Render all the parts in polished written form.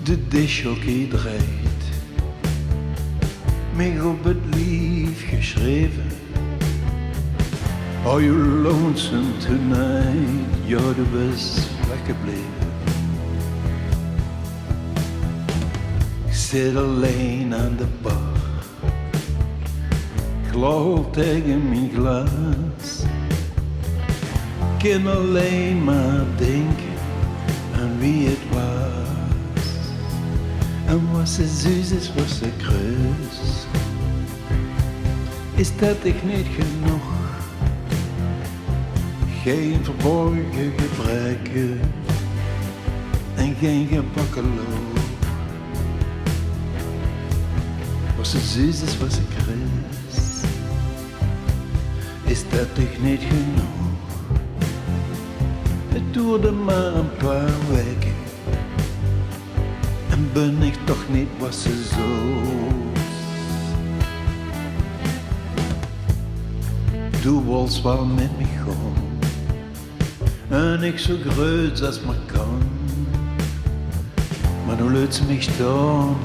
De disjockey dreit, Mich op het lief geschreven. Oh, you lonesome tonight, ja, du bist weggebleven. Ik zit alleen aan de bar, klauw tegen mijn glaas. Ik kan alleen maar denken aan wie het was. En Wasse Zuus is Wasse Kriegs. Is dat ik niet genoeg? Geen verborge gebraeke en geen gebakke loch. Wasse Zuus is Wasse Kriegs. Is dat toch niet genoeg? Het duurde maar een paar weken en ben ik toch niet Wasse Zuus. Du wollst wel met me gaan en ik zo groot als maar kan. Maar nu laat ze mich staan,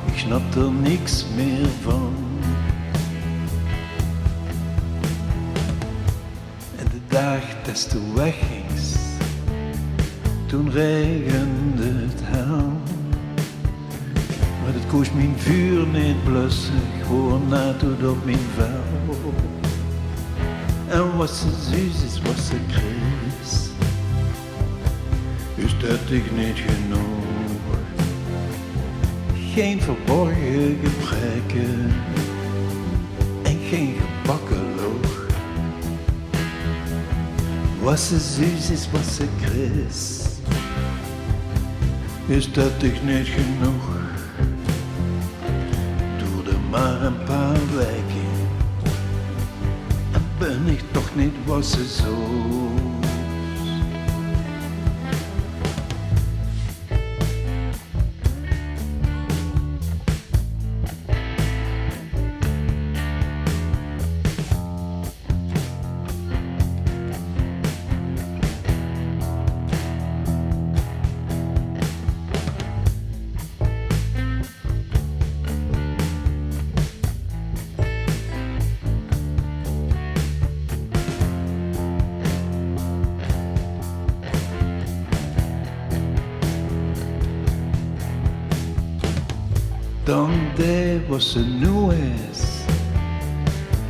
ik snap er niks meer van. En de dag dat du weggingst, toen regende het hel. Maar het kost mijn vuur niet blussen, gewoon nadoet op mijn vel. En Wasse Zuus is Wasse Kriegs. Is dat toch niet genoeg? Geen verborgen gebraeke en geen gebakke loch. Wasse Zuus is Wasse Kriegs. Is dat toch niet genoeg? Duurde maar een paar weken en ben ik toch niet Wasse Zuus. Dan de Wasse nu is,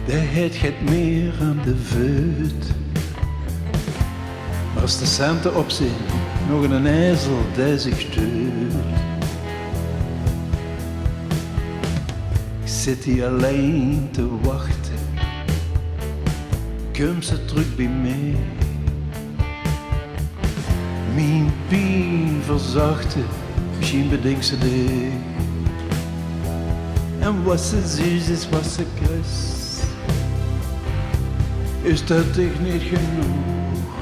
de het meer aan de voet. Maar als de centen op zijn, nog een ezel die zich stuurt. Ik zit hier alleen te wachten, kom ze terug bij mij. Mijn pijn verzachten, misschien bedenkt ze dich. En Wasse Zuus is Wasse Kriegs. Is dat toch niet genoeg?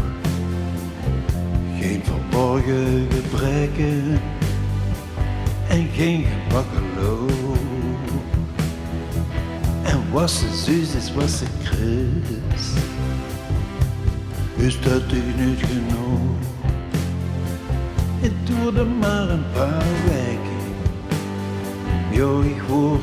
Geen verborgen gebreke en geen gebakke loch. En Wasse Zuus is Wasse Kriegs. Is dat toch niet genoeg? Het duurde maar een paar weken. Jo, ik word